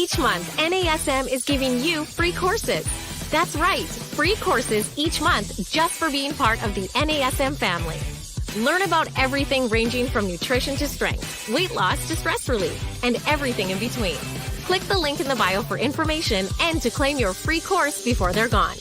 Each month, NASM is giving you free courses. That's right, free courses each month just for being part of the NASM family. Learn about everything ranging from nutrition to strength, weight loss to stress relief, and everything in between. Click the link in the bio for information and to claim your free course before they're gone.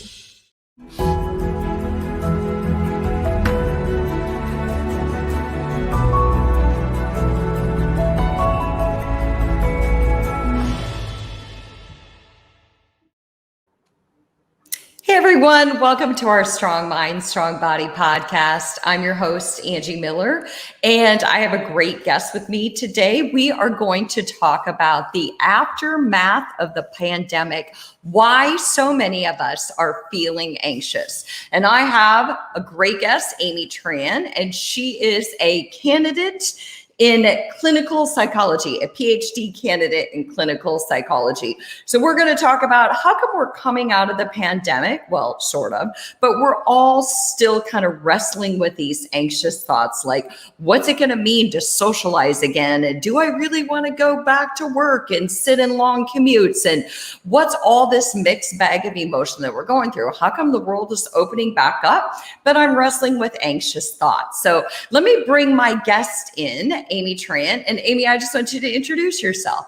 Hey everyone, welcome to our Strong Mind, Strong Body podcast. I'm your host, Angie Miller, and I have a great guest with me today. We are going to talk about the aftermath of the pandemic, why so many of us are feeling anxious. And I have a great guest, Amy Tran, and she is a candidate in clinical psychology, a Ph.D. candidate in clinical psychology. So we're going to talk about how come we're coming out of the pandemic, well, sort of, but we're all still kind of wrestling with these anxious thoughts like, what's it going to mean to socialize again? And do I really want to go back to work and sit in long commutes? And what's all this mixed bag of emotion that we're going through? How come the world is opening back up, but I'm wrestling with anxious thoughts? So let me bring my guest in, Amy Tran. And Amy, I just want you to introduce yourself.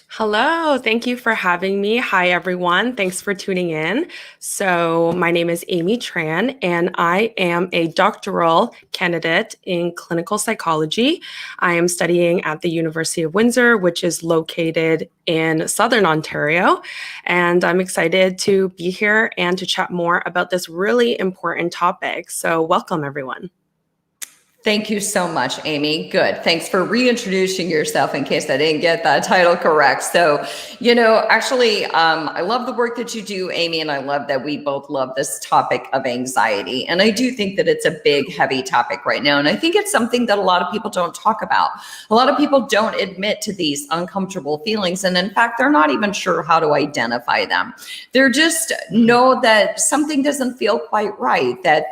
Hello, thank you for having me. Hi, everyone. Thanks for tuning in. So my name is Amy Tran, and I am a doctoral candidate in clinical psychology. I am studying at the University of Windsor, which is located in Southern Ontario. And I'm excited to be here and to chat more about this really important topic. So welcome, everyone. Thank you so much, Amy. Good. Thanks for reintroducing yourself in case I didn't get that title correct. So, actually, I love the work that you do, Amy, and I love that we both love this topic of anxiety. And I do think that it's a big, heavy topic right now. And I think it's something that a lot of people don't talk about. A lot of people don't admit to these uncomfortable feelings. And in fact, they're not even sure how to identify them. They're just know that something doesn't feel quite right, that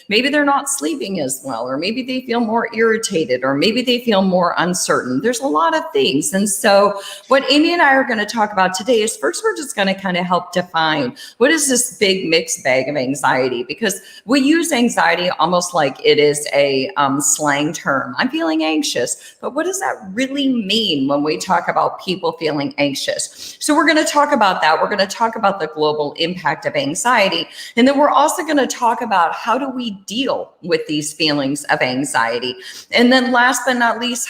maybe they're not sleeping as well, or maybe they feel more irritated, or maybe they feel more uncertain. There's a lot of things. And so what Amy and I are going to talk about today is first, we're just going to kind of help define what is this big mixed bag of anxiety, because we use anxiety almost like it is a slang term. I'm feeling anxious, but what does that really mean when we talk about people feeling anxious? So we're going to talk about that. We're going to talk about the global impact of anxiety. And then we're also going to talk about how do we deal with these feelings of anxiety. And then last but not least,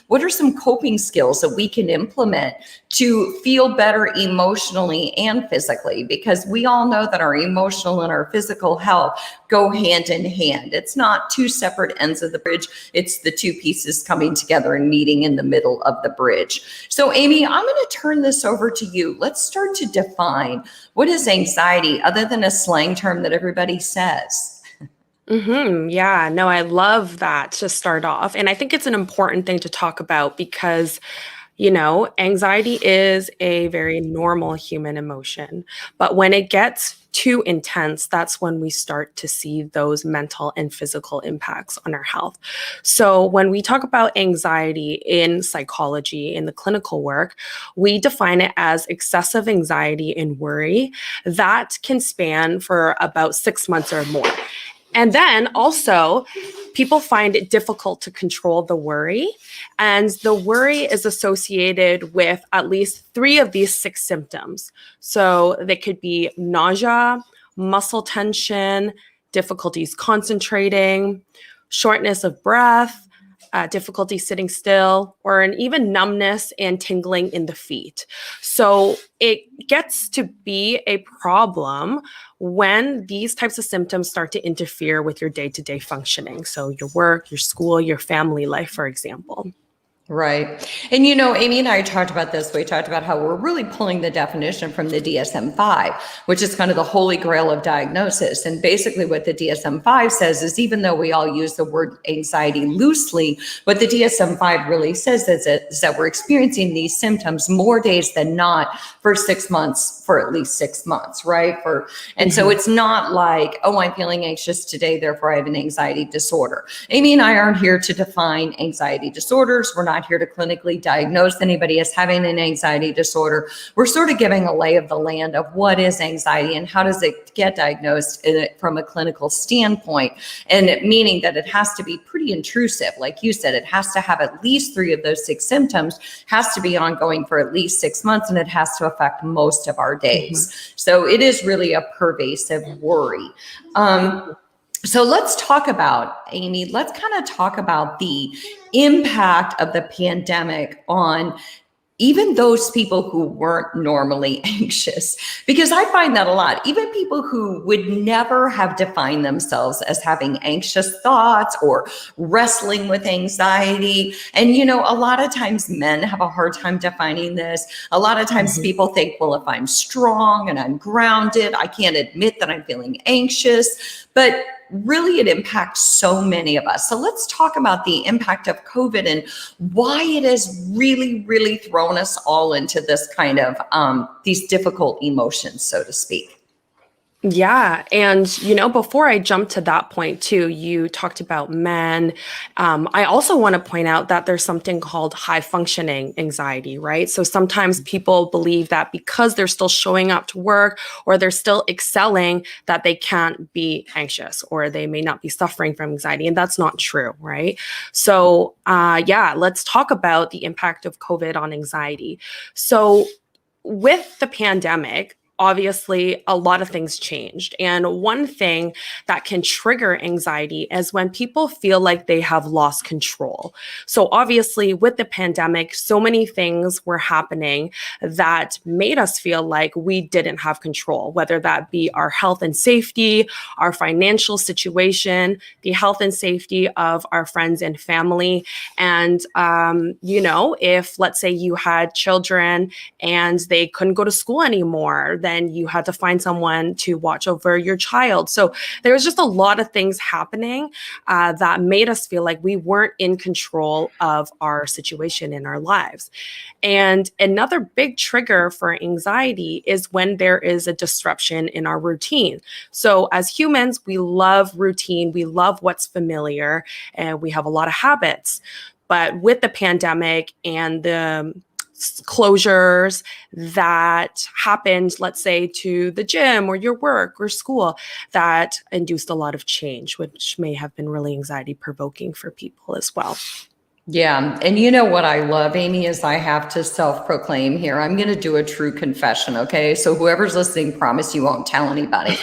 what are some coping skills that we can implement to feel better emotionally and physically? Because we all know that our emotional and our physical health go hand in hand. It's not two separate ends of the bridge. It's the two pieces coming together and meeting in the middle of the bridge. So Amy, I'm going to turn this over to you. Let's start to define what is anxiety other than a slang term that everybody says. Yeah, no, I love that to start off. And I think it's an important thing to talk about because, anxiety is a very normal human emotion. But when it gets too intense, that's when we start to see those mental and physical impacts on our health. So when we talk about anxiety in psychology, in the clinical work, we define it as excessive anxiety and worry that can span for about 6 months or more. And then also, people find it difficult to control the worry. And the worry is associated with at least 3 of these 6 symptoms. So they could be nausea, muscle tension, difficulties concentrating, shortness of breath, difficulty sitting still, or an even numbness and tingling in the feet. So it gets to be a problem when these types of symptoms start to interfere with your day-to-day functioning. So your work, your school, your family life, for example. Right. And Amy and I talked about this. We talked about how we're really pulling the definition from the DSM-5, which is kind of the holy grail of diagnosis. And basically what the DSM-5 says is, even though we all use the word anxiety loosely, what the DSM-5 really says is that we're experiencing these symptoms more days than not for 6 months, for at least 6 months, right? So it's not like, oh, I'm feeling anxious today, therefore I have an anxiety disorder. Amy and I aren't here to define anxiety disorders. We're not not here to clinically diagnose anybody as having an anxiety disorder. We're sort of giving a lay of the land of what is anxiety and how does it get diagnosed from a clinical standpoint, and meaning that it has to be pretty intrusive. Like you said, it has to have at least 3 of those 6 symptoms, has to be ongoing for at least 6 months, and it has to affect most of our days. So it is really a pervasive worry. So let's talk about, Amy, let's kind of talk about the impact of the pandemic on even those people who weren't normally anxious, because I find that a lot. Even people who would never have defined themselves as having anxious thoughts or wrestling with anxiety. And, you know, a lot of times men have a hard time defining this. A lot of times people think, well, if I'm strong and I'm grounded, I can't admit that I'm feeling anxious. But really, it impacts so many of us. So let's talk about the impact of COVID and why it has really, really thrown us all into this kind of these difficult emotions, so to speak. Yeah. And, you know, before I jump to that point too, you talked about men. I also want to point out that there's something called high functioning anxiety, right? So sometimes people believe that because they're still showing up to work or they're still excelling, that they can't be anxious or they may not be suffering from anxiety. And that's not true, right? So yeah, let's talk about the impact of COVID on anxiety. So with the pandemic, obviously, a lot of things changed. And one thing that can trigger anxiety is when people feel like they have lost control. So obviously, with the pandemic, so many things were happening that made us feel like we didn't have control, whether that be our health and safety, our financial situation, the health and safety of our friends and family. And, you know, if let's say you had children and they couldn't go to school anymore, then you had to find someone to watch over your child. So there was just a lot of things happening that made us feel like we weren't in control of our situation in our lives. And another big trigger for anxiety is when there is a disruption in our routine. So as humans, we love routine, we love what's familiar, and we have a lot of habits. But with the pandemic and the closures that happened, let's say, to the gym or your work or school, that induced a lot of change, which may have been really anxiety provoking for people as well. Yeah. And you know what I love, Amy, is I have to self-proclaim here. I'm going to do a true confession. Okay. So whoever's listening, promise you won't tell anybody,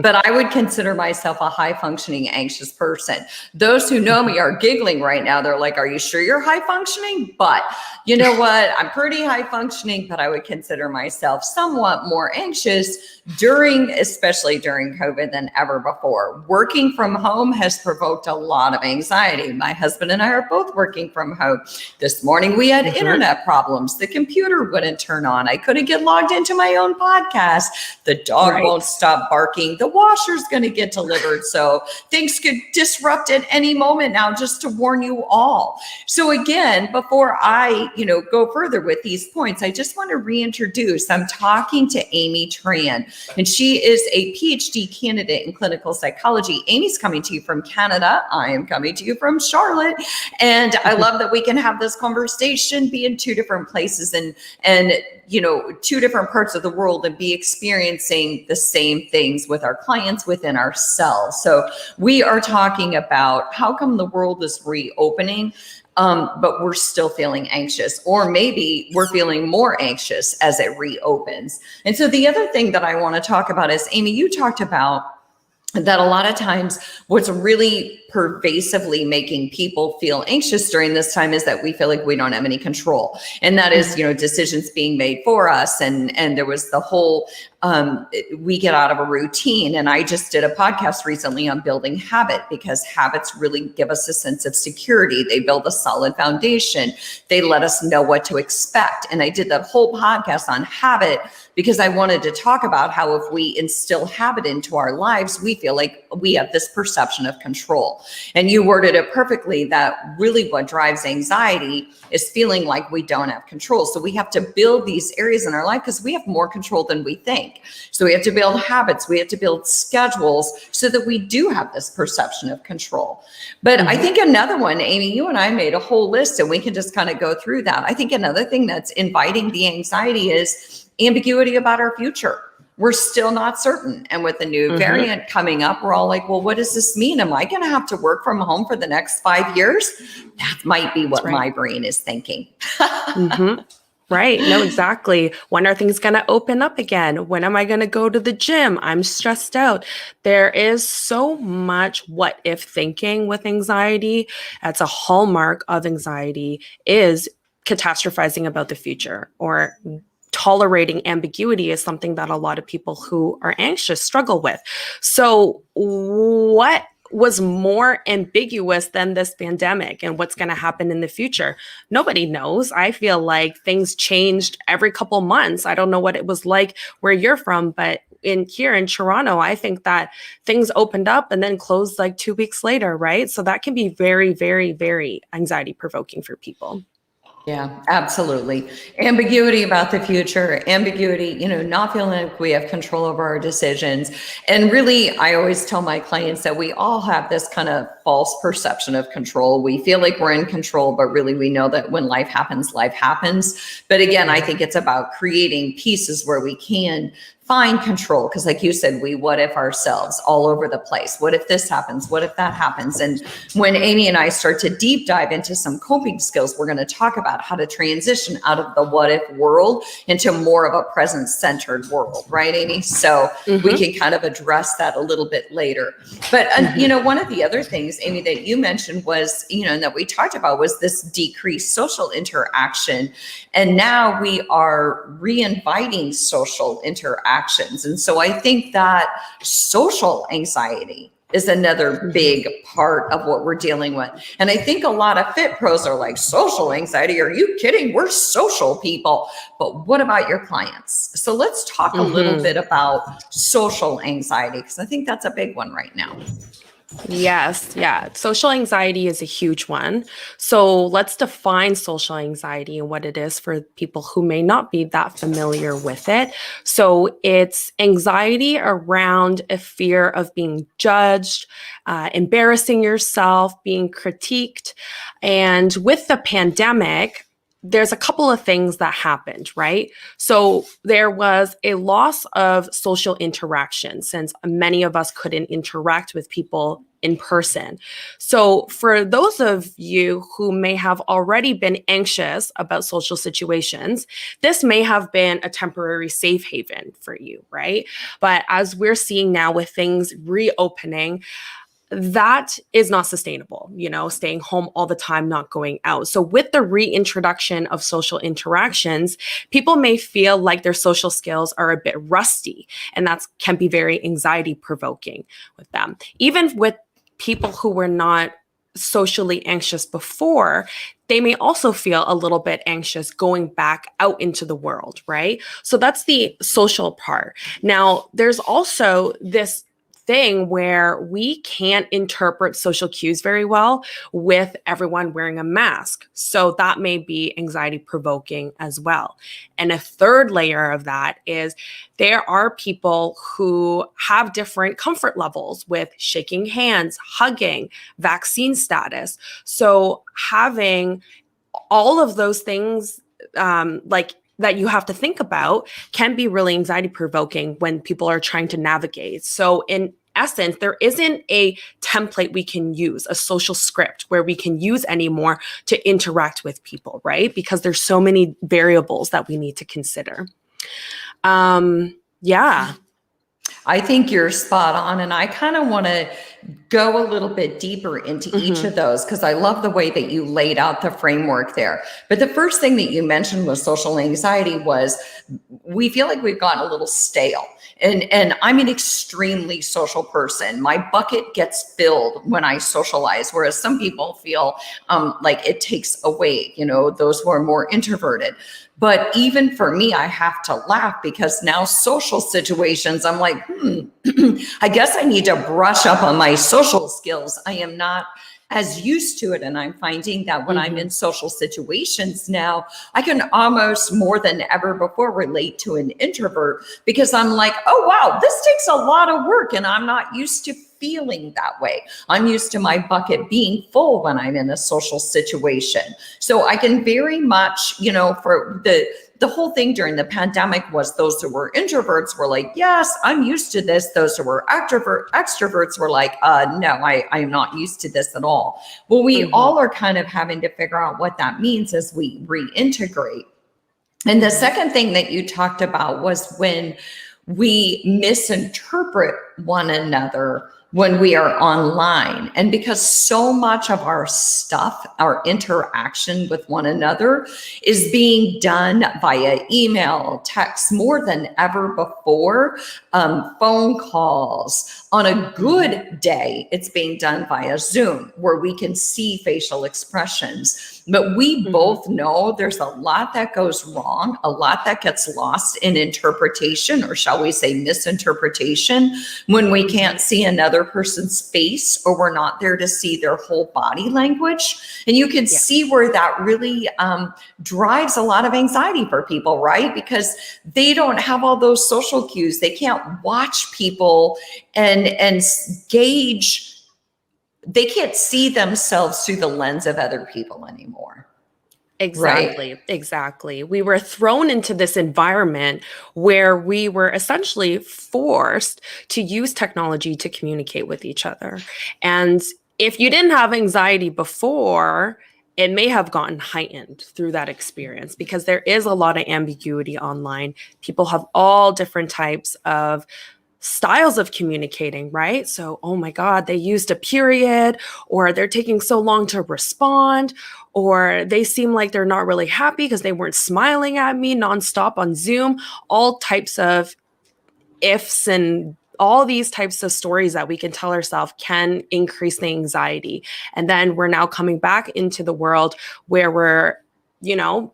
but I would consider myself a high functioning anxious person. Those who know me are giggling right now. They're like, are you sure you're high functioning? But you know what? I'm pretty high functioning, but I would consider myself somewhat more anxious especially during COVID than ever before. Working from home has provoked a lot of anxiety. My husband and I are both working from home. This morning we had internet problems. The computer wouldn't turn on. I couldn't get logged into my own podcast. The dog won't stop barking. The washer's going to get delivered. So things could disrupt at any moment now, just to warn you all. So again, before I, go further with these points, I just want to reintroduce, I'm talking to Amy Tran, and she is a Ph.D. candidate in clinical psychology. Amy's coming to you from Canada. I am coming to you from Charlotte. And I love that we can have this conversation, be in 2 different places and 2 different parts of the world and be experiencing the same things with our clients within ourselves. So we are talking about how come the world is reopening, but we're still feeling anxious, or maybe we're feeling more anxious as it reopens. And so the other thing that I want to talk about is, Amy, you talked about that a lot of times what's really pervasively making people feel anxious during this time is that we feel like we don't have any control. And that is, decisions being made for us. And there was the whole, we get out of a routine. And I just did a podcast recently on building habit, because habits really give us a sense of security. They build a solid foundation. They let us know what to expect. And I did that whole podcast on habit because I wanted to talk about how if we instill habit into our lives, we feel like we have this perception of control. And you worded it perfectly that really what drives anxiety is feeling like we don't have control. So we have to build these areas in our life because we have more control than we think. So we have to build habits, we have to build schedules so that we do have this perception of control. But I think another one, Amy, you and I made a whole list and we can just kind of go through that. I think another thing that's inviting the anxiety is ambiguity about our future. We're still not certain. And with the new variant coming up, we're all like, well, what does this mean? Am I going to have to work from home for the next 5 years? That might be what my brain is thinking. Right. No, exactly. When are things going to open up again? When am I going to go to the gym? I'm stressed out. There is so much what if thinking with anxiety. That's a hallmark of anxiety, is catastrophizing about the future, or tolerating ambiguity is something that a lot of people who are anxious struggle with. So what was more ambiguous than this pandemic and what's going to happen in the future? Nobody knows. I feel like things changed every couple months. I don't know what it was like where you're from, but here in Toronto, I think that things opened up and then closed like 2 weeks later, right? So that can be very, very, very anxiety provoking for people. Yeah, absolutely. Ambiguity about the future, ambiguity, not feeling like we have control over our decisions. And really, I always tell my clients that we all have this kind of false perception of control. We feel like we're in control, but really we know that when life happens, life happens. But again, I think it's about creating pieces where we can find control. Because like you said, we what if ourselves all over the place. What if this happens? What if that happens? And when Amy and I start to deep dive into some coping skills, we're going to talk about how to transition out of the what if world into more of a present centered world. Right, Amy? So we can kind of address that a little bit later. But, one of the other things, Amy, that you mentioned was, and that we talked about was this decreased social interaction. And now we are re-inviting social interactions. And so I think that social anxiety is another big part of what we're dealing with. And I think a lot of fit pros are like, social anxiety? Are you kidding? We're social people. But what about your clients? So let's talk a little bit about social anxiety, because I think that's a big one right now. Yes. Yeah. Social anxiety is a huge one. So let's define social anxiety and what it is for people who may not be that familiar with it. So it's anxiety around a fear of being judged, embarrassing yourself, being critiqued. And with the pandemic, there's a couple of things that happened, right? So there was a loss of social interaction since many of us couldn't interact with people in person. So for those of you who may have already been anxious about social situations, this may have been a temporary safe haven for you, right? But as we're seeing now with things reopening, that is not sustainable, staying home all the time, not going out. So with the reintroduction of social interactions, people may feel like their social skills are a bit rusty, and that can be very anxiety provoking with them. Even with people who were not socially anxious before, they may also feel a little bit anxious going back out into the world, right? So that's the social part. Now, there's also this thing where we can't interpret social cues very well with everyone wearing a mask. So that may be anxiety provoking as well. And a third layer of that is there are people who have different comfort levels with shaking hands, hugging, vaccine status. So having all of those things that you have to think about can be really anxiety provoking when people are trying to navigate. So in essence, there isn't a template we can use, a social script where we can use anymore to interact with people, right? Because there's so many variables that we need to consider. Yeah. I think you're spot on. And I kind of want to go a little bit deeper into each of those, because I love the way that you laid out the framework there. But the first thing that you mentioned with social anxiety was we feel like we've gotten a little stale. And I'm an extremely social person. My bucket gets filled when I socialize, whereas some people feel like it takes away, those who are more introverted. But even for me, I have to laugh because now social situations, I'm like, I guess I need to brush up on my social social skills. I am not as used to it. And I'm finding that when I'm in social situations now, I can almost more than ever before relate to an introvert, because I'm like, oh, wow, this takes a lot of work and I'm not used to feeling that way. I'm used to my bucket being full when I'm in a social situation. So I can very much, you know, for the whole thing during the pandemic was those who were introverts were like, yes, I'm used to this. Those who were extroverts were like, no, I'm not used to this at all. Well, we all are kind of having to figure out what that means as we reintegrate. And the second thing that you talked about was when we misinterpret one another when we are online. And because so much of our stuff, our interaction with one another is being done via email, text, more than ever before, phone calls. On a good day, it's being done via Zoom, where we can see facial expressions. But we both know there's a lot that goes wrong, a lot that gets lost in interpretation, or shall we say misinterpretation, when we can't see another person's face, or we're not there to see their whole body language. And you can see where that really drives a lot of anxiety for people, right? Because they don't have all those social cues. They can't watch people and gauge. They can't see themselves through the lens of other people anymore. Exactly. Right? Exactly. We were thrown into this environment where we were essentially forced to use technology to communicate with each other. And if you didn't have anxiety before, it may have gotten heightened through that experience, because there is a lot of ambiguity online. People have all different types of styles of communicating, right? So, oh my God, they used a period, or they're taking so long to respond, or they seem like they're not really happy because they weren't smiling at me nonstop on Zoom. All types of ifs and all these types of stories that we can tell ourselves can increase the anxiety. And then we're now coming back into the world where we're, you know,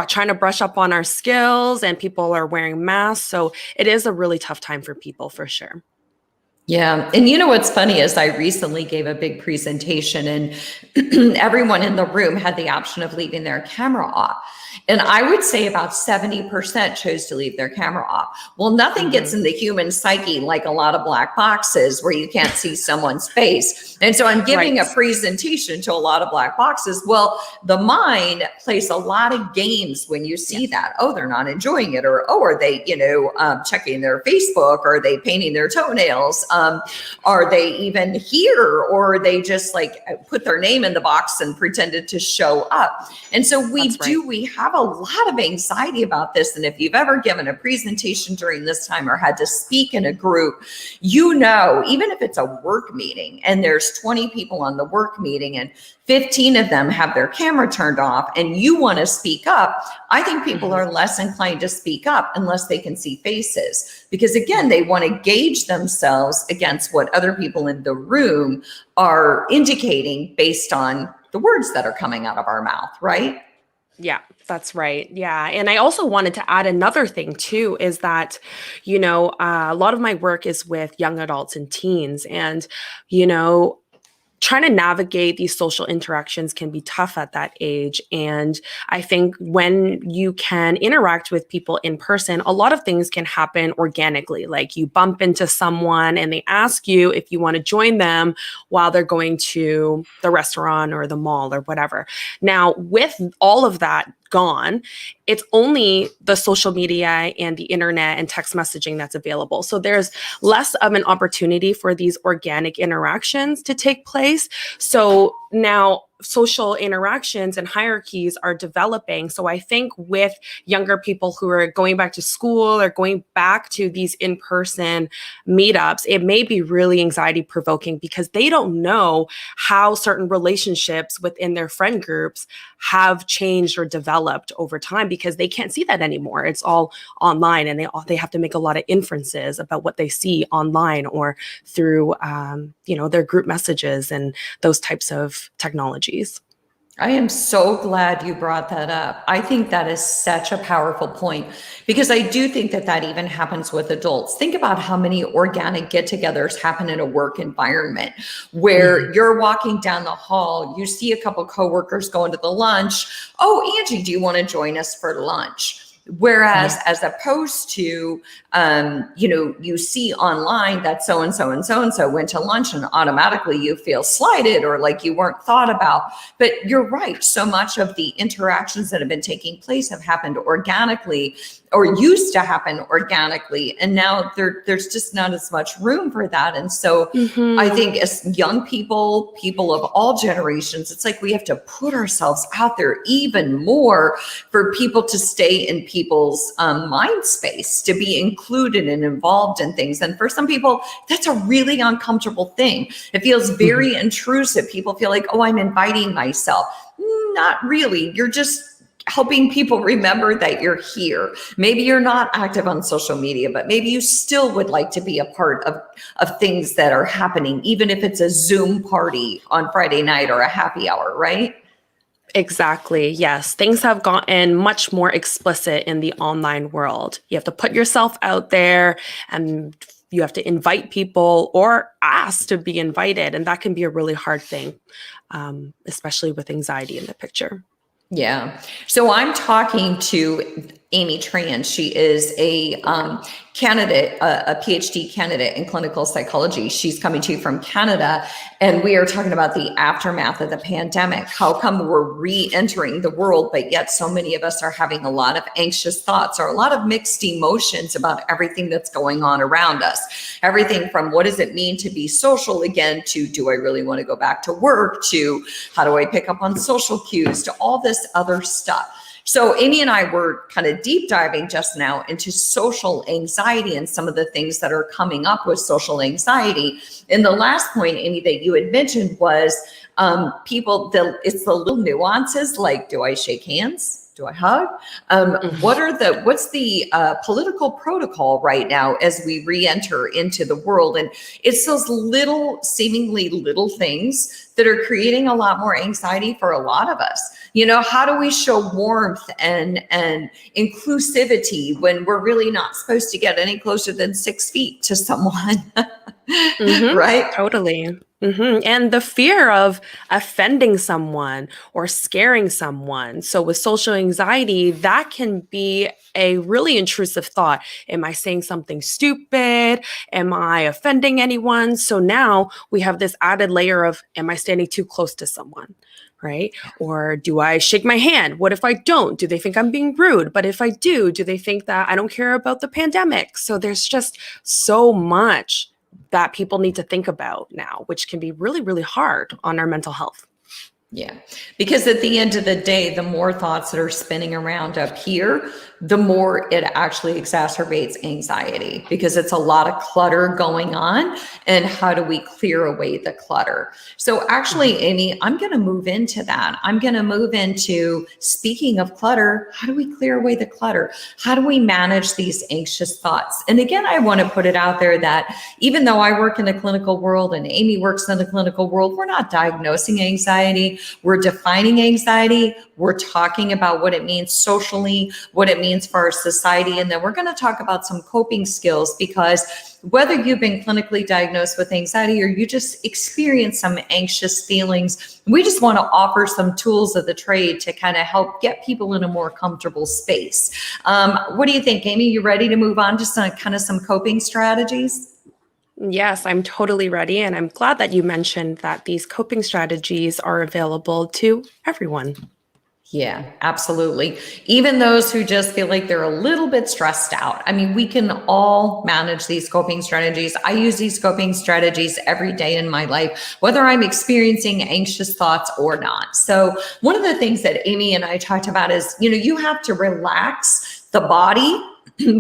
trying to brush up on our skills, and people are wearing masks. So it is a really tough time for people, for sure. Yeah. And you know what's funny is I recently gave a big presentation, and everyone in the room had the option of leaving their camera off. And I would say about 70% chose to leave their camera off. Well, nothing gets in the human psyche like a lot of black boxes where you can't see someone's face. And so I'm giving a presentation to a lot of black boxes. Well, the mind plays a lot of games when you see that. Oh, they're not enjoying it. Or, oh, are they, checking their Facebook? Or are they painting their toenails? Are they even here? Or they just like put their name in the box and pretended to show up. And so we have a lot of anxiety about this. And if you've ever given a presentation during this time or had to speak in a group, even if it's a work meeting and there's 20 people on the work meeting and 15 of them have their camera turned off and you want to speak up, I think people are less inclined to speak up unless they can see faces. Because again, they want to gauge themselves against what other people in the room are indicating based on the words that are coming out of our mouth, right? Yeah, that's right. Yeah. And I also wanted to add another thing too, is that, a lot of my work is with young adults and teens, and, trying to navigate these social interactions can be tough at that age. And I think when you can interact with people in person, a lot of things can happen organically. Like you bump into someone and they ask you if you want to join them while they're going to the restaurant or the mall or whatever. Now, with all of that gone, it's only the social media and the internet and text messaging that's available. So there's less of an opportunity for these organic interactions to take place. So now social interactions and hierarchies are developing. So I think with younger people who are going back to school or going back to these in-person meetups, it may be really anxiety provoking because they don't know how certain relationships within their friend groups have changed or developed over time, because they can't see that anymore. It's all online, and they have to make a lot of inferences about what they see online or through their group messages and those types of technologies. I am so glad you brought that up. I think that is such a powerful point because I do think that that even happens with adults. Think about how many organic get-togethers happen in a work environment where you're walking down the hall, you see a couple coworkers going to the lunch. Oh, Angie, do you want to join us for lunch? Whereas as opposed to, you see online that so-and-so and so-and-so went to lunch and automatically you feel slighted or like you weren't thought about. But you're right. So much of the interactions that have been taking place have happened organically or used to happen organically. And now there's just not as much room for that. And so I think as young people of all generations, it's like we have to put ourselves out there even more for people to stay in people's mind space, to be included and involved in things. And for some people, that's a really uncomfortable thing. It feels very intrusive. People feel like, oh, I'm inviting myself. Not really. You're just helping people remember that you're here. Maybe you're not active on social media, but maybe you still would like to be a part of things that are happening, even if it's a Zoom party on Friday night or a happy hour, right? Exactly. Yes. Things have gotten much more explicit in the online world. You have to put yourself out there and you have to invite people or ask to be invited. And that can be a really hard thing, especially with anxiety in the picture. Yeah. So I'm talking to Amy Tran. She is a candidate, a Ph.D. candidate in clinical psychology. She's coming to you from Canada, and we are talking about the aftermath of the pandemic. How come we're re-entering the world, but yet so many of us are having a lot of anxious thoughts or a lot of mixed emotions about everything that's going on around us? Everything from what does it mean to be social again to do I really want to go back to work to how do I pick up on social cues to all this other stuff. So Amy and I were kind of deep diving just now into social anxiety and some of the things that are coming up with social anxiety. And the last point, Amy, that you had mentioned was it's the little nuances like, do I shake hands? Do I hug? What's the political protocol right now as we re-enter into the world? And it's those seemingly little things that are creating a lot more anxiety for a lot of us. How do we show warmth and inclusivity when we're really not supposed to get any closer than 6 feet to someone? Right? Totally. And the fear of offending someone or scaring someone. So with social anxiety, that can be a really intrusive thought. Am I saying something stupid? Am I offending anyone? So now we have this added layer of, am I standing too close to someone? Right? Or do I shake my hand? What if I don't? Do they think I'm being rude? But if I do they think that I don't care about the pandemic? So there's just so much that people need to think about now, which can be really, really hard on our mental health. Yeah, because at the end of the day, the more thoughts that are spinning around up here, the more it actually exacerbates anxiety because it's a lot of clutter going on. And how do we clear away the clutter? So actually, Amy, I'm going to move into that. I'm going to move into, speaking of clutter, how do we clear away the clutter? How do we manage these anxious thoughts? And again, I want to put it out there that even though I work in the clinical world and Amy works in the clinical world, we're not diagnosing anxiety. We're defining anxiety. We're talking about what it means socially, what it means for our society. And then we're going to talk about some coping skills because whether you've been clinically diagnosed with anxiety or you just experience some anxious feelings, we just want to offer some tools of the trade to kind of help get people in a more comfortable space. What do you think, Amy? You ready to move on to some coping strategies? Yes, I'm totally ready. And I'm glad that you mentioned that these coping strategies are available to everyone. Yeah, absolutely. Even those who just feel like they're a little bit stressed out. I mean, we can all manage these coping strategies. I use these coping strategies every day in my life, whether I'm experiencing anxious thoughts or not. So one of the things that Amy and I talked about is, you have to relax the body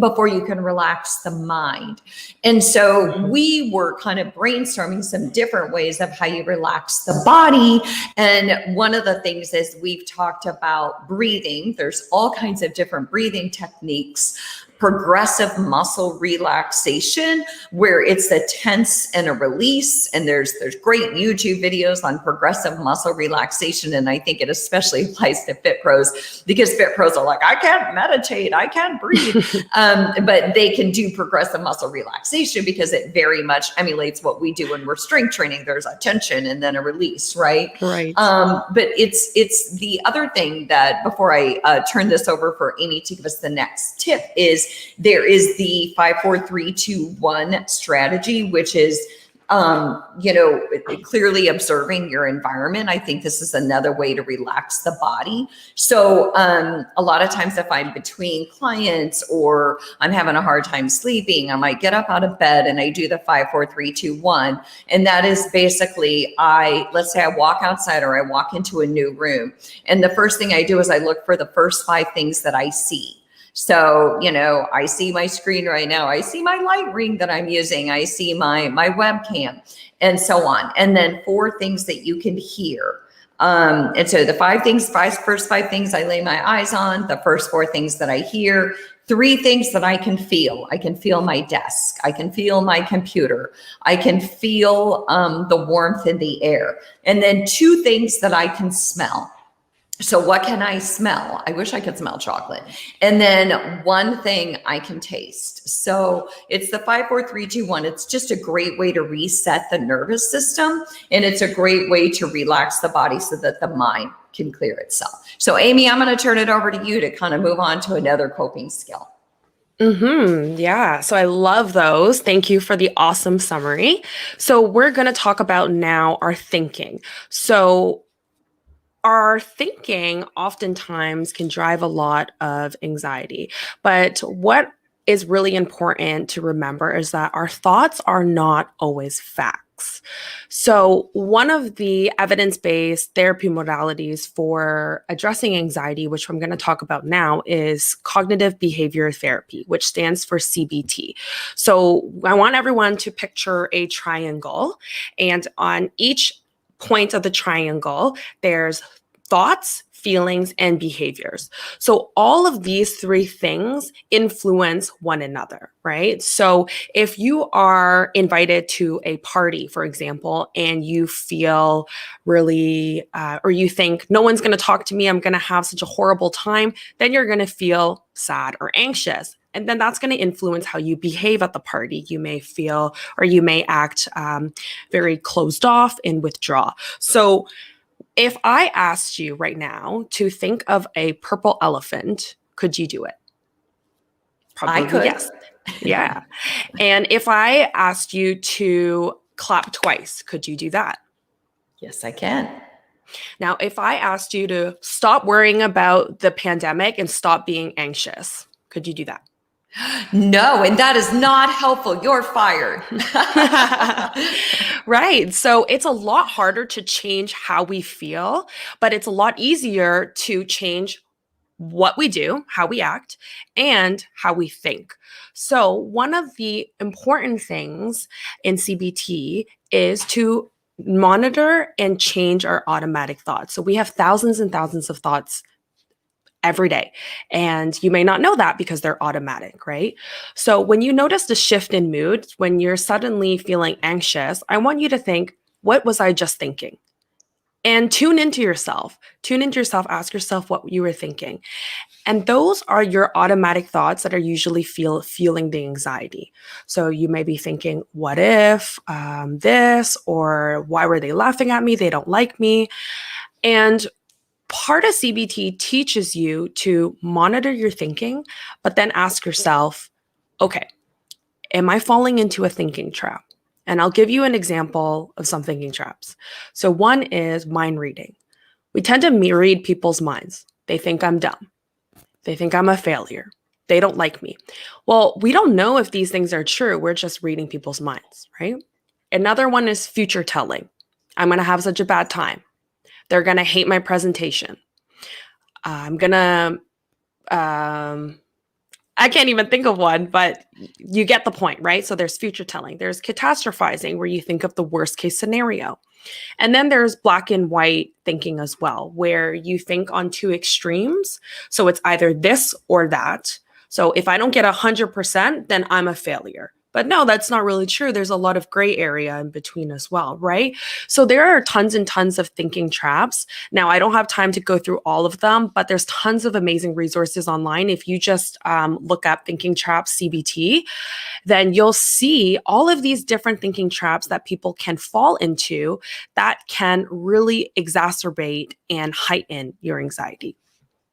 before you can relax the mind. And so we were kind of brainstorming some different ways of how you relax the body. And one of the things is we've talked about breathing. There's all kinds of different breathing techniques. progressive muscle relaxation, where it's a tense and a release. And there's great YouTube videos on progressive muscle relaxation. And I think it especially applies to fit pros, because fit pros are like, I can't meditate, I can't breathe. But they can do progressive muscle relaxation because it very much emulates what we do when we're strength training. There's a tension and then a release, right? Right. But it's the other thing that, before I turn this over for Amy to give us the next tip, is there is the 5, 4, 3, 2, 1 strategy, which is clearly observing your environment. I think this is another way to relax the body. So a lot of times if I'm between clients or I'm having a hard time sleeping, I might get up out of bed and I do the 5, 4, 3, 2, 1. And that is basically, let's say I walk outside or I walk into a new room. And the first thing I do is I look for the first 5 things that I see. So, I see my screen right now. I see my light ring that I'm using. I see my webcam and so on. And then 4 things that you can hear. And so the first 5 things I lay my eyes on, the first 4 things that I hear, 3 things that I can feel. I can feel my desk. I can feel my computer. I can feel the warmth in the air. And then 2 things that I can smell. So what can I smell? I wish I could smell chocolate. And then 1 thing I can taste. So it's the 5, 4, 3, 2, 1. It's just a great way to reset the nervous system. And it's a great way to relax the body so that the mind can clear itself. So Amy, I'm going to turn it over to you to kind of move on to another coping skill. Yeah. So I love those. Thank you for the awesome summary. So we're going to talk about now our thinking. So our thinking oftentimes can drive a lot of anxiety, but what is really important to remember is that our thoughts are not always facts. So one of the evidence-based therapy modalities for addressing anxiety, which I'm going to talk about now, is cognitive behavior therapy, which stands for CBT. So I want everyone to picture a triangle, and on each point of the triangle, there's thoughts, feelings, and behaviors. So all of these 3 things influence one another, right? So if you are invited to a party, for example, and you feel really, or you think no one's going to talk to me, I'm going to have such a horrible time, then you're going to feel sad or anxious. And then that's going to influence how you behave at the party. You may feel, or you may act very closed off and withdraw. So if I asked you right now to think of a purple elephant, could you do it? Probably I could. Yes. Yeah. And if I asked you to clap twice, could you do that? Yes, I can. Now, if I asked you to stop worrying about the pandemic and stop being anxious, could you do that? No, and that is not helpful. You're fired. Right. So it's a lot harder to change how we feel, but it's a lot easier to change what we do, how we act, and how we think. So one of the important things in CBT is to monitor and change our automatic thoughts. So we have thousands and thousands of thoughts every day. And you may not know that because they're automatic, right? So when you notice the shift in mood, when you're suddenly feeling anxious, I want you to think, what was I just thinking? And tune into yourself. Ask yourself what you were thinking. And those are your automatic thoughts that are usually fueling the anxiety. So you may be thinking, what if this, or why were they laughing at me? They don't like me. And part of CBT teaches you to monitor your thinking, but then ask yourself, okay, am I falling into a thinking trap? And I'll give you an example of some thinking traps. So one is mind reading. We tend to read people's minds. They think I'm dumb. They think I'm a failure. They don't like me. Well, we don't know if these things are true. We're just reading people's minds, right? Another one is future telling. I'm going to have such a bad time. They're going to hate my presentation. I'm going to, I can't even think of one, but you get the point, right? So there's future telling. There's catastrophizing, where you think of the worst case scenario. And then there's black and white thinking as well, where you think on 2 extremes. So it's either this or that. So if I don't get 100%, then I'm a failure. But no, that's not really true. There's a lot of gray area in between as well, right? So there are tons and tons of thinking traps. Now, I don't have time to go through all of them, but there's tons of amazing resources online. If you just look up thinking traps CBT, then you'll see all of these different thinking traps that people can fall into that can really exacerbate and heighten your anxiety.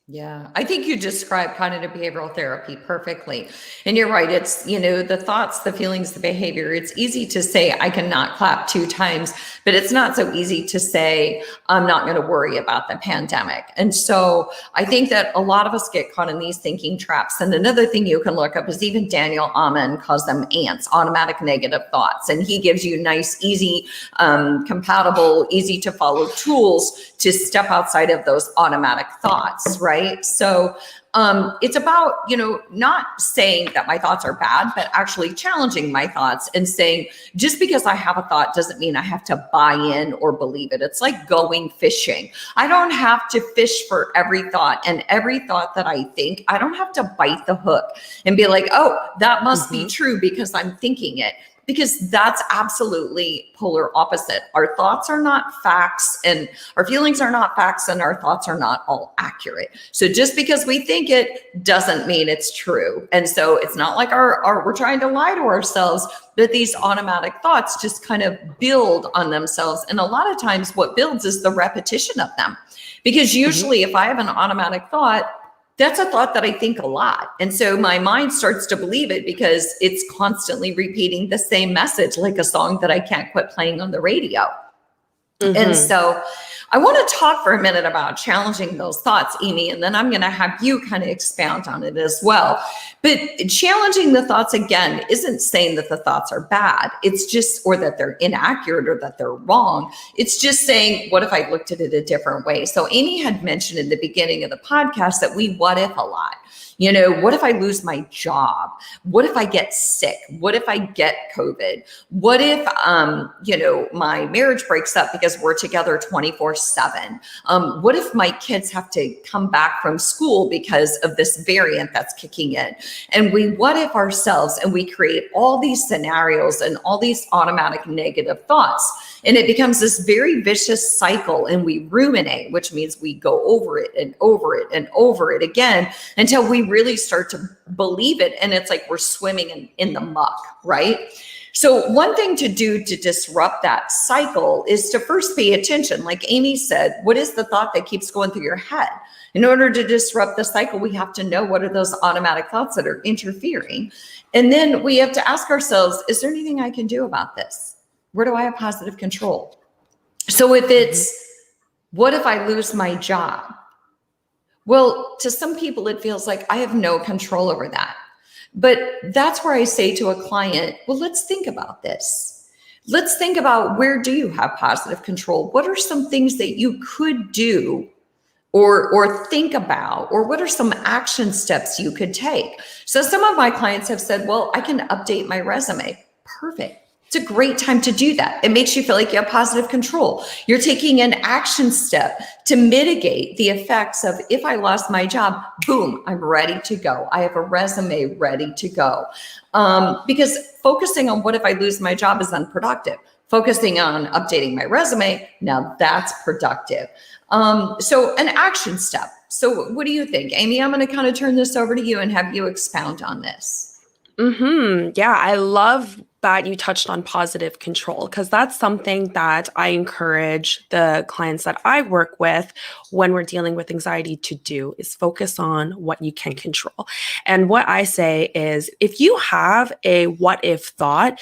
Yeah, I think you described cognitive behavioral therapy perfectly. And you're right. It's, the thoughts, the feelings, the behavior. It's easy to say, I cannot clap 2 times, but it's not so easy to say, I'm not going to worry about the pandemic. And so I think that a lot of us get caught in these thinking traps. And another thing you can look up is even Daniel Amen calls them ants, automatic negative thoughts. And he gives you nice, easy, compatible, easy to follow tools to step outside of those automatic thoughts, right? So it's about, not saying that my thoughts are bad, but actually challenging my thoughts and saying, just because I have a thought doesn't mean I have to buy in or believe it. It's like going fishing. I don't have to fish for every thought, and every thought that I think, I don't have to bite the hook and be like, oh, that must be true because I'm thinking it. Because that's absolutely polar opposite. Our thoughts are not facts, and our feelings are not facts, and our thoughts are not all accurate. So just because we think it doesn't mean it's true. And so it's not like we're trying to lie to ourselves, but these automatic thoughts just kind of build on themselves. And a lot of times what builds is the repetition of them. Because usually if I have an automatic thought, that's a thought that I think a lot. And so my mind starts to believe it because it's constantly repeating the same message, like a song that I can't quit playing on the radio. And so I want to talk for a minute about challenging those thoughts, Amy, and then I'm going to have you kind of expound on it as well. But challenging the thoughts, again, isn't saying that the thoughts are bad. It's just, or that they're inaccurate or that they're wrong. It's just saying, what if I looked at it a different way? So Amy had mentioned in the beginning of the podcast that we what if a lot. What if I lose my job? What if I get sick? What if I get COVID? What if, my marriage breaks up because we're together 24/7? What if my kids have to come back from school because of this variant that's kicking in? And we what if ourselves, and we create all these scenarios and all these automatic negative thoughts. And it becomes this very vicious cycle, and we ruminate, which means we go over it and over it and over it again until we really start to believe it. And it's like we're swimming in the muck, right? So one thing to do to disrupt that cycle is to first pay attention. Like Amy said, what is the thought that keeps going through your head? In order to disrupt the cycle, we have to know what are those automatic thoughts that are interfering. And then we have to ask ourselves, is there anything I can do about this? Where do I have positive control? So if it's, what if I lose my job? Well, to some people, it feels like I have no control over that. But that's where I say to a client, well, let's think about this. Let's think about, where do you have positive control? What are some things that you could do or think about, or what are some action steps you could take? So some of my clients have said, well, I can update my resume. Perfect. It's a great time to do that. It makes you feel like you have positive control. You're taking an action step to mitigate the effects of, if I lost my job, boom, I'm ready to go. I have a resume ready to go. Because focusing on what if I lose my job is unproductive. Focusing on updating my resume, now that's productive. So an action step. So what do you think, Amy? I'm going to kind of turn this over to you and have you expound on this. Yeah, I love that you touched on positive control, because that's something that I encourage the clients that I work with when we're dealing with anxiety to do, is focus on what you can control. And what I say is, if you have a what if thought,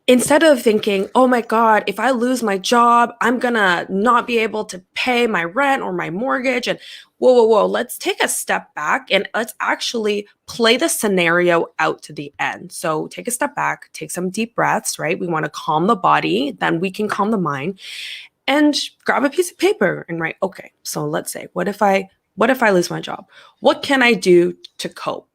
instead of thinking, oh my God, if I lose my job, I'm gonna not be able to pay my rent or my mortgage, and whoa, let's take a step back and let's actually play the scenario out to the end. So take a step back, take some deep breaths, right? We want to calm the body, then we can calm the mind, and grab a piece of paper and write, okay, so let's say, what if I lose my job? What can I do to cope?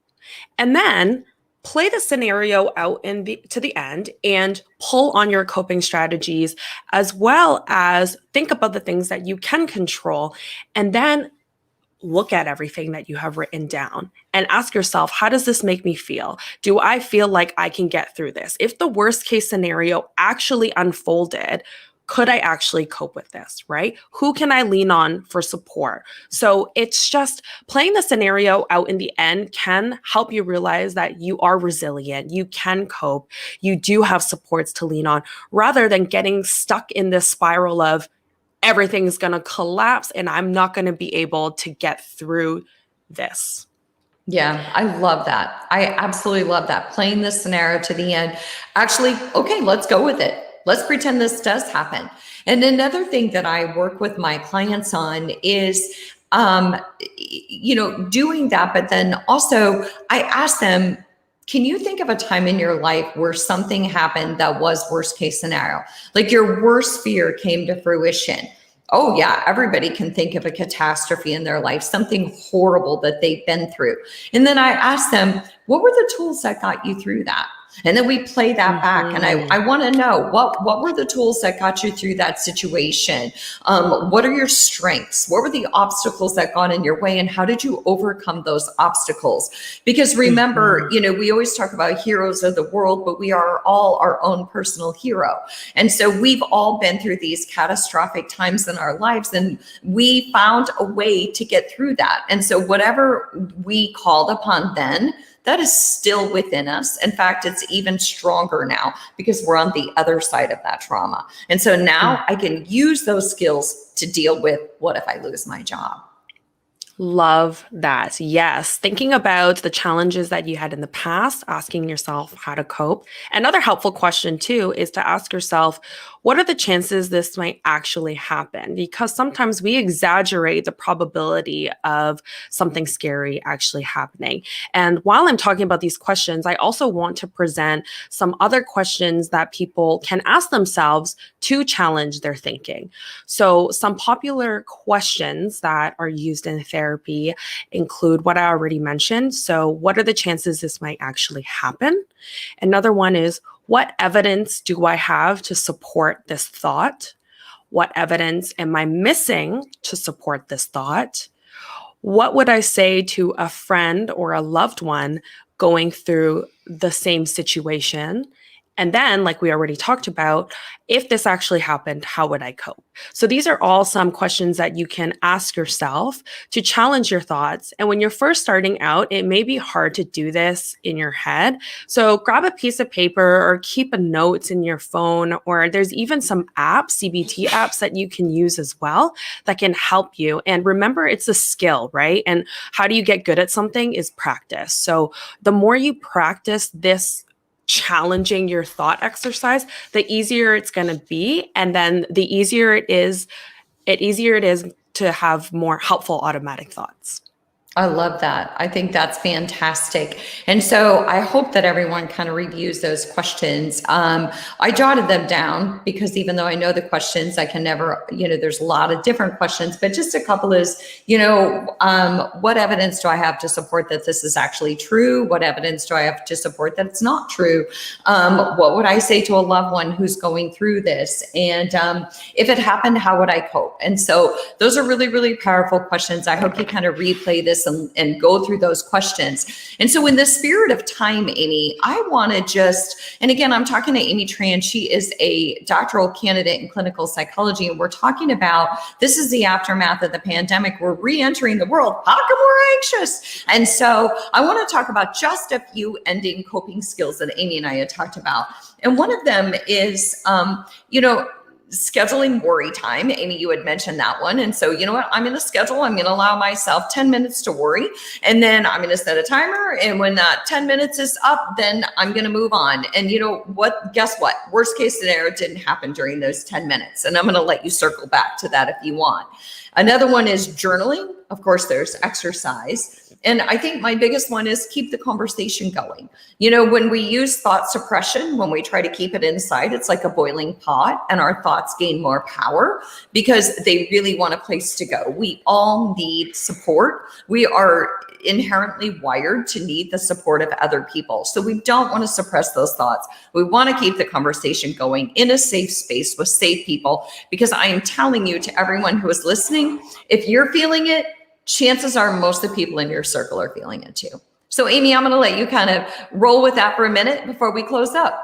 And then play the scenario out to the end and pull on your coping strategies, as well as think about the things that you can control. And then look at everything that you have written down and ask yourself, how does this make me feel? Do I feel like I can get through this? If the worst case scenario actually unfolded, could I actually cope with this, right? Who can I lean on for support? So it's just playing the scenario out in the end can help you realize that you are resilient, you can cope, you do have supports to lean on, rather than getting stuck in this spiral of everything's going to collapse and I'm not going to be able to get through this. Yeah, I love that. I absolutely love that. Playing this scenario to the end. Actually, okay, let's go with it. Let's pretend this does happen. And another thing that I work with my clients on is, doing that, but then also I ask them, can you think of a time in your life where something happened that was worst case scenario? Like your worst fear came to fruition. Oh yeah, everybody can think of a catastrophe in their life, something horrible that they've been through. And then I ask them, what were the tools that got you through that? And then we play that back. And I want to know, what were the tools that got you through that situation? What are your strengths? What were the obstacles that got in your way? And how did you overcome those obstacles? Because remember, we always talk about heroes of the world, but we are all our own personal hero. And so we've all been through these catastrophic times in our lives, and we found a way to get through that. And so whatever we called upon then, that is still within us. In fact, it's even stronger now because we're on the other side of that trauma. And so now I can use those skills to deal with, what if I lose my job? Love that. Yes. Thinking about the challenges that you had in the past, asking yourself how to cope. Another helpful question too is to ask yourself, what are the chances this might actually happen? Because sometimes we exaggerate the probability of something scary actually happening. And while I'm talking about these questions, I also want to present some other questions that people can ask themselves to challenge their thinking. So some popular questions that are used in therapy include what I already mentioned. So what are the chances this might actually happen? Another one is, what evidence do I have to support this thought? What evidence am I missing to support this thought? What would I say to a friend or a loved one going through the same situation? And then, like we already talked about, if this actually happened, how would I cope? So these are all some questions that you can ask yourself to challenge your thoughts. And when you're first starting out, it may be hard to do this in your head. So grab a piece of paper or keep a notes in your phone, or there's even some apps, CBT apps that you can use as well that can help you. And remember, it's a skill, right? And how do you get good at something is practice. So the more you practice this challenging your thought exercise, the easier it's going to be. And then the easier it is to have more helpful automatic thoughts. I love that. I think that's fantastic. And so I hope that everyone kind of reviews those questions. I jotted them down because even though I know the questions, I can never, there's a lot of different questions, but just a couple is, what evidence do I have to support that this is actually true? What evidence do I have to support that it's not true? What would I say to a loved one who's going through this? And if it happened, how would I cope? And so those are really, really powerful questions. I hope you kind of replay this and go through those questions. And so in the spirit of time, Amy, I want to and again, I'm talking to Amy Tran. She is a doctoral candidate in clinical psychology. And we're talking about, this is the aftermath of the pandemic. We're re-entering the world. How come we're anxious? And so I want to talk about just a few ending coping skills that Amy and I had talked about. And one of them is, scheduling worry time. Amy, you had mentioned that one. And so, you know what, I'm going to schedule, I'm going to allow myself 10 minutes to worry. And then I'm going to set a timer. And when that 10 minutes is up, then I'm going to move on. And guess what? Worst case scenario didn't happen during those 10 minutes. And I'm going to let you circle back to that if you want. Another one is journaling. Of course, there's exercise. And I think my biggest one is keep the conversation going. When we use thought suppression, when we try to keep it inside, it's like a boiling pot and our thoughts gain more power because they really want a place to go. We all need support. We are inherently wired to need the support of other people. So we don't want to suppress those thoughts. We want to keep the conversation going in a safe space with safe people, because I am telling you, to everyone who is listening, if you're feeling it, chances are most of the people in your circle are feeling it too. So Amy, I'm going to let you kind of roll with that for a minute before we close up.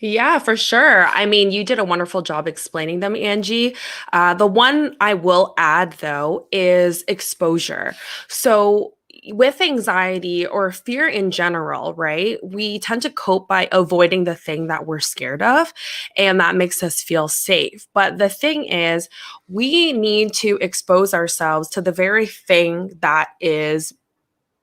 Yeah, for sure. I mean, you did a wonderful job explaining them, Angie. The one I will add, though, is exposure. So, with anxiety or fear in general, right, we tend to cope by avoiding the thing that we're scared of, and that makes us feel safe. But the thing is, we need to expose ourselves to the very thing that is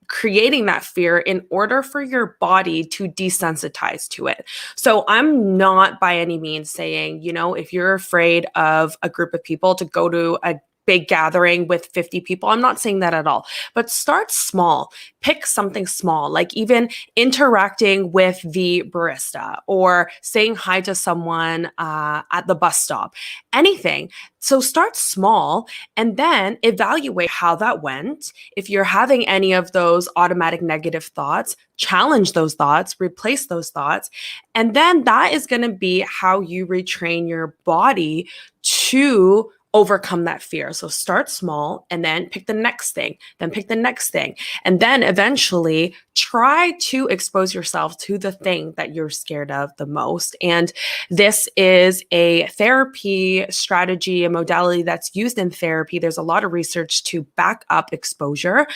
creating that fear in order for your body to desensitize to it. So I'm not by any means saying, if you're afraid of a group of people, to go to a big gathering with 50 people. I'm not saying that at all, but start small. Pick something small, like even interacting with the barista or saying hi to someone at the bus stop, anything. So start small and then evaluate how that went. If you're having any of those automatic negative thoughts, challenge those thoughts, replace those thoughts. And then that is going to be how you retrain your body to overcome that fear. So start small and then pick the next thing, then pick the next thing. And then eventually try to expose yourself to the thing that you're scared of the most. And this is a therapy strategy, a modality that's used in therapy. There's a lot of research to back up exposure.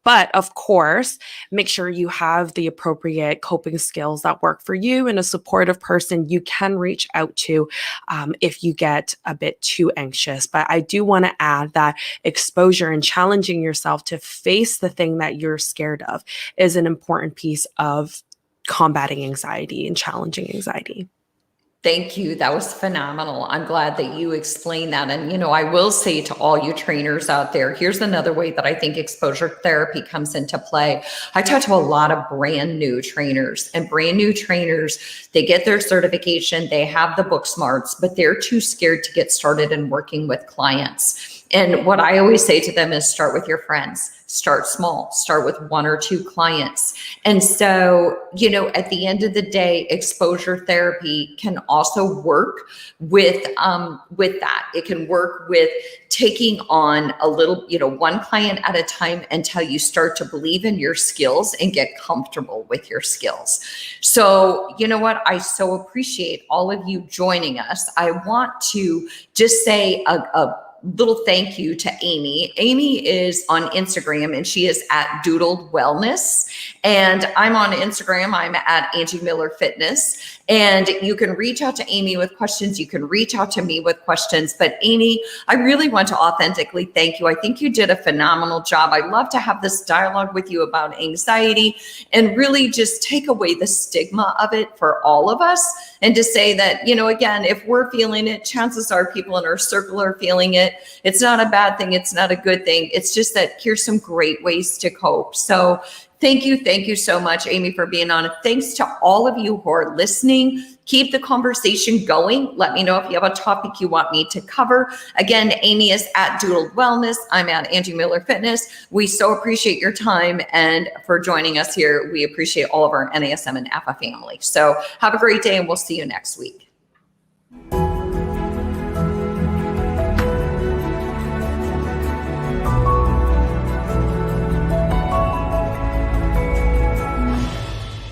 But of course, make sure you have the appropriate coping skills that work for you and a supportive person you can reach out to if you get a bit too anxious. But I do want to add that exposure and challenging yourself to face the thing that you're scared of is an important piece of combating anxiety and challenging anxiety. Thank you. That was phenomenal. I'm glad that you explained that. And, I will say to all you trainers out there, here's another way that I think exposure therapy comes into play. I talk to a lot of brand new trainers, and brand new trainers, they get their certification, they have the book smarts, but they're too scared to get started in working with clients. And what I always say to them is start with your friends, start small, start with 1 or 2 clients. And so, at the end of the day, exposure therapy can also work with that. It can work with taking on a little, 1 client at a time until you start to believe in your skills and get comfortable with your skills. So, you know what? I so appreciate all of you joining us. I want to just say a little thank you to Amy. Amy is on Instagram and she is at Doodled Wellness. And I'm on Instagram. I'm at Angie Miller Fitness. And you can reach out to Amy with questions. You can reach out to me with questions. But Amy, I really want to authentically thank you. I think you did a phenomenal job. I love to have this dialogue with you about anxiety and really just take away the stigma of it for all of us. And to say that, again, if we're feeling it, chances are people in our circle are feeling it. It's not a bad thing. It's not a good thing. It's just that here's some great ways to cope. So thank you so much, Amy, for being on. Thanks to all of you who are listening. Keep the conversation going. Let me know if you have a topic you want me to cover. Again, Amy is at Doodled Wellness. I'm at Angie Miller Fitness. We so appreciate your time and for joining us here. We appreciate all of our NASM and APA family. So have a great day and we'll see you next week.